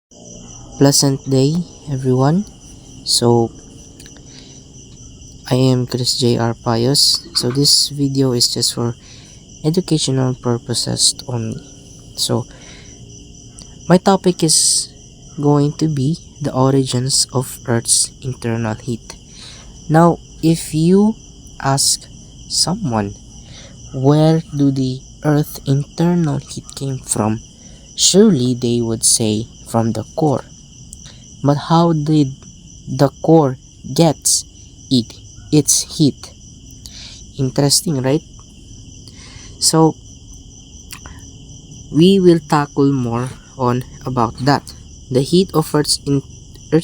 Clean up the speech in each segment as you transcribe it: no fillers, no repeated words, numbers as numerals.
Pleasant day, everyone. So, I am Chris J.R. Pius. So, this video is just for educational purposes only. So, my topic is going to be the origins of Earth's internal heat. Now, if you ask someone where do the Earth's internal heat came from, surely they would say from the core. But how did the core gets its heat? Interesting, right? So we will tackle more on about that. The heat of Earth's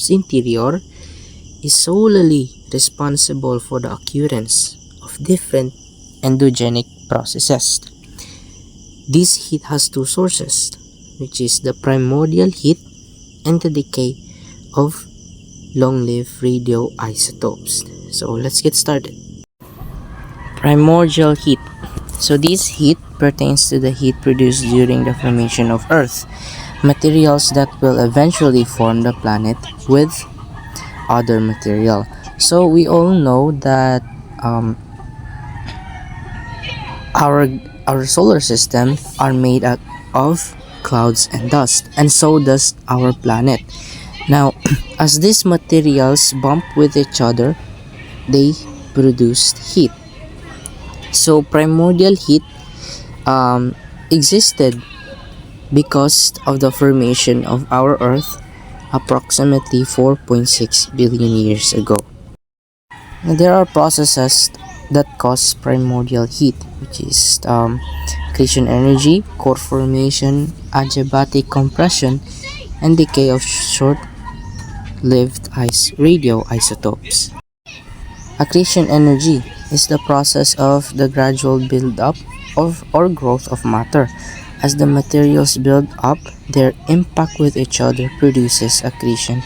interior is solely responsible for the occurrence of different endogenic processes. This heat has two sources, which is the primordial heat and the decay of long-lived radioisotopes. So let's get started. Primordial heat. So this heat pertains to the heat produced during the formation of Earth, materials that will eventually form the planet with other material. So we all know that our solar system are made out of clouds and dust, and so does our planet. Now, as these materials bump with each other, they produced heat. So primordial heat existed because of the formation of our Earth approximately 4.6 billion years ago. Now, there are processes that cause primordial heat, which is accretion energy, core formation, adiabatic compression, and decay of short-lived radioisotopes. Accretion energy is the process of the gradual build-up of or growth of matter. As the materials build up, their impact with each other produces accretion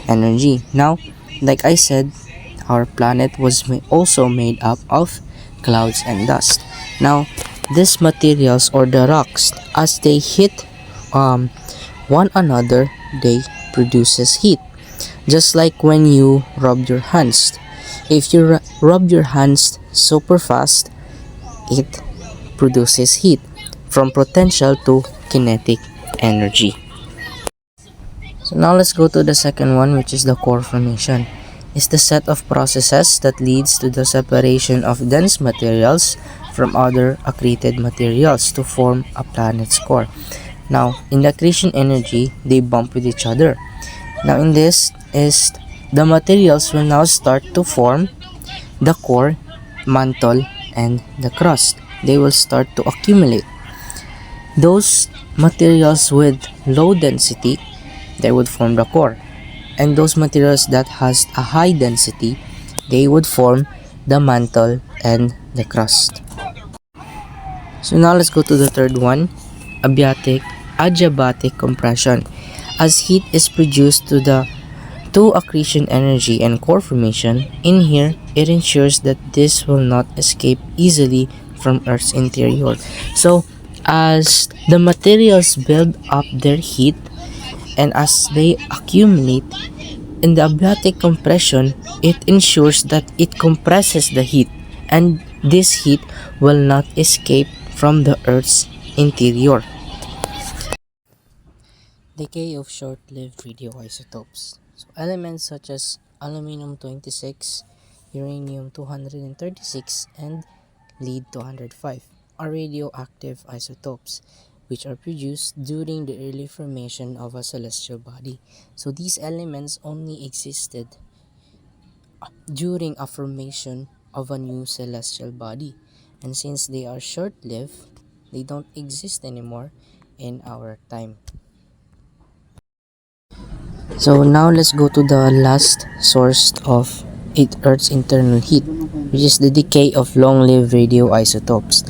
energy. Now, like I said, our planet was also made up of clouds and dust. Now, these materials or the rocks, as they hit one another, they produces heat. Just like when you rub your hands. If you rub your hands super fast, it produces heat from potential to kinetic energy. So now let's go to the second one, which is the core formation. It's the set of processes that leads to the separation of dense materials from other accreted materials to form a planet's core. Now, in the accretion energy, they bump with each other. Now, in this is the materials will now start to form the core, mantle, and the crust. They will start to accumulate. Those materials with low density, they would form the core. And those materials that has a high density, they would form the mantle and the crust. So now let's go to the third one, adiabatic compression. As heat is produced to accretion energy and core formation, in here it ensures that this will not escape easily from Earth's interior. So as the materials build up their heat and as they accumulate in the adiabatic compression, it ensures that it compresses the heat, and this heat will not escape from the Earth's interior. Decay of short-lived radioisotopes. So elements such as aluminum-26, uranium-236, and lead-205 are radioactive isotopes which are produced during the early formation of a celestial body. So these elements only existed during a formation of a new celestial body, and since they are short-lived, they don't exist anymore in our time. So now let's go to the last source of Earth's internal heat, which is the decay of long-lived radioisotopes.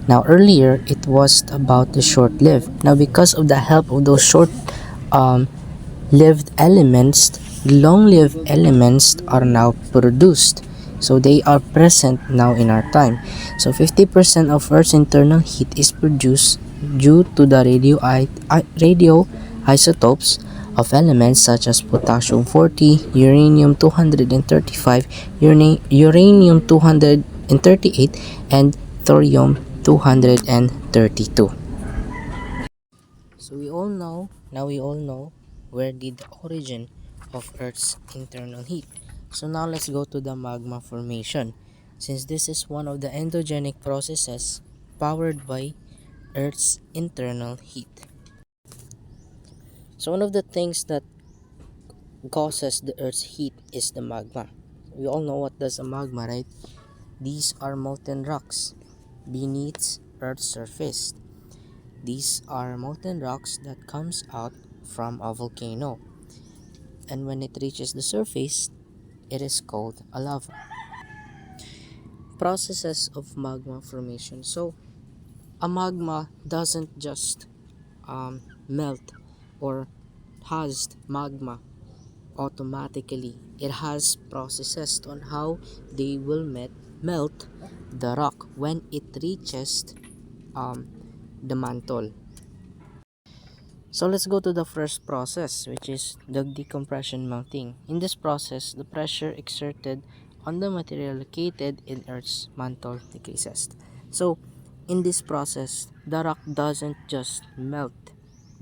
Now earlier it was about the short-lived. Now because of the help of those short-lived elements, long-lived elements are now produced. So they are present now in our time. So 50% of Earth's internal heat is produced due to the radioisotopes, of elements such as potassium 40, uranium 235, uranium 238, and thorium 232. So we all know where did the origin of Earth's internal heat. So now let's go to the magma formation, since this is one of the endogenic processes powered by Earth's internal heat. So one of the things that causes the Earth's heat is the magma. We all know what does a magma, right? These are molten rocks beneath Earth's surface. These are molten rocks that comes out from a volcano, and when it reaches the surface, it is called a lava. Processes of magma formation. So a magma doesn't just melt or has magma automatically. It has processes on how they will melt the rock when it reaches um, the mantle. So let's go to the first process, which is the decompression melting. In this process, the pressure exerted on the material located in Earth's mantle decreases. So in this process, the rock doesn't just melt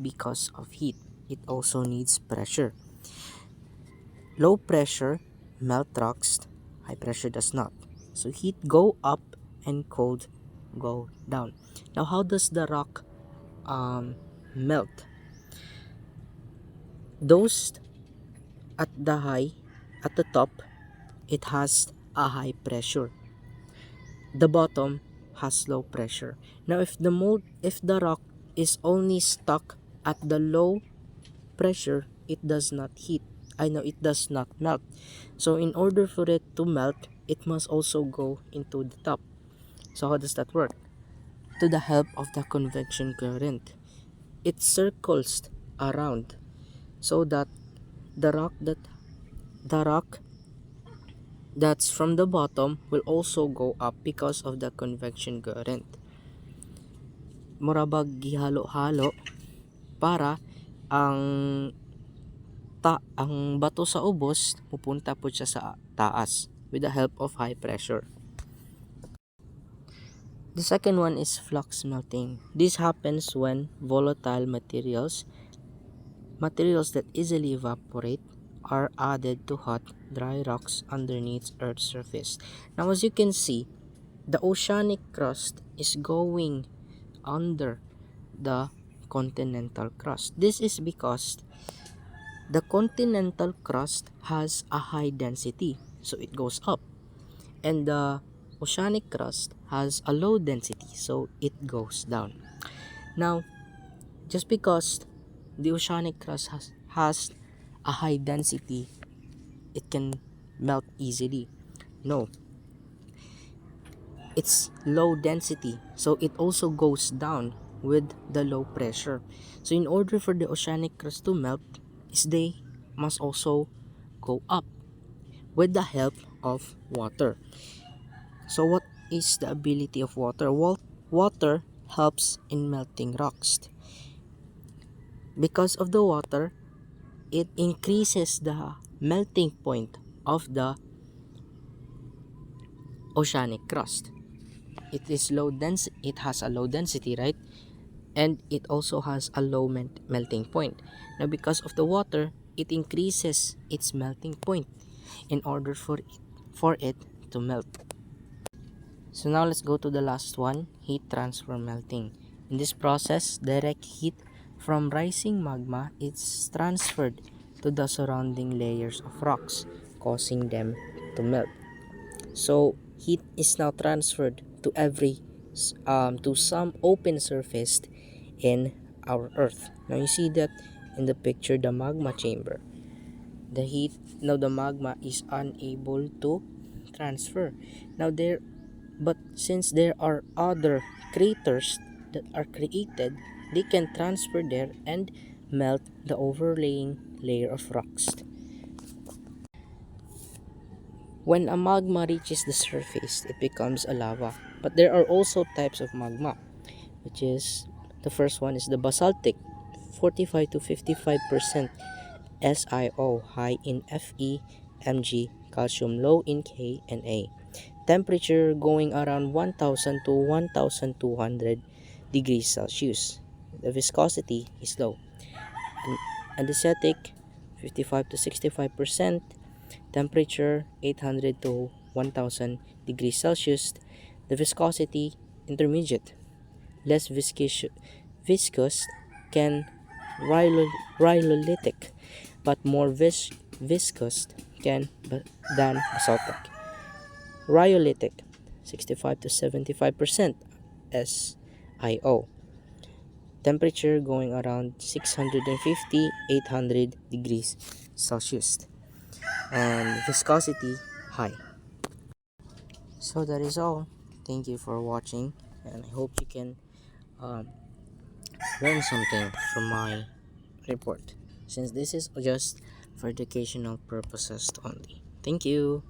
because of heat. It also needs pressure. Low pressure melt rocks, high pressure does not. So heat go up and cold go down. Now how does the rock melt? Those at the top, it has a high pressure. The bottom has low pressure. Now if the rock is only stuck at the low pressure, it does not heat. I know it does not melt. So in order for it to melt, it must also go into the top. So how does that work? To the help of the convection current, it circles around so that the rock that the rock that's from the bottom will also go up because of the convection current. Murabag gihalo-halo para ang ang bato sa ubos pupunta po siya sa taas with the help of high pressure. The second one is flux melting. This happens when volatile materials that easily evaporate are added to hot, dry rocks underneath Earth's surface. Now as you can see, the oceanic crust is going under the continental crust. This is because the continental crust has a high density, so it goes up, and the oceanic crust has a low density, so it goes down. Now, just because the oceanic crust has a high density, it can melt easily. No, it's low density, so it also goes down with the low pressure. So in order for the oceanic crust to melt, is they must also go up with the help of water. So what is the ability of water? Well, water helps in melting rocks. Because of the water, it increases the melting point of the oceanic crust. It is low dense. It has a low density, right? And it also has a low melting point. Now, because of the water, it increases its melting point in order for it to melt. So now let's go to the last one, heat transfer melting. In this process, direct heat from rising magma is transferred to the surrounding layers of rocks, causing them to melt. So heat is now transferred to some open surface in our Earth. Now you see that in the picture, the magma chamber. The heat, now the magma is unable to transfer. Now but since there are other craters that are created, they can transfer there and melt the overlaying layer of rocks. When a magma reaches the surface, it becomes a lava. But there are also types of magma, which is the first one is the basaltic, 45 to 55% SiO high in Fe, Mg, calcium low in K and A. Temperature going around 1000 to 1200 degrees Celsius. The viscosity is low. Anesthetic 55 to 65%. Temperature 800 to 1000 degrees Celsius. The viscosity intermediate. Less viscous can rhylolytic, but more viscous than azotic. Rhyolithic 65 to 75% SiO. Temperature going around 650 800 degrees Celsius. And viscosity high. So that is all. Thank you for watching, and I hope you can um, learn something from my report, since this is just for educational purposes only. Thank you.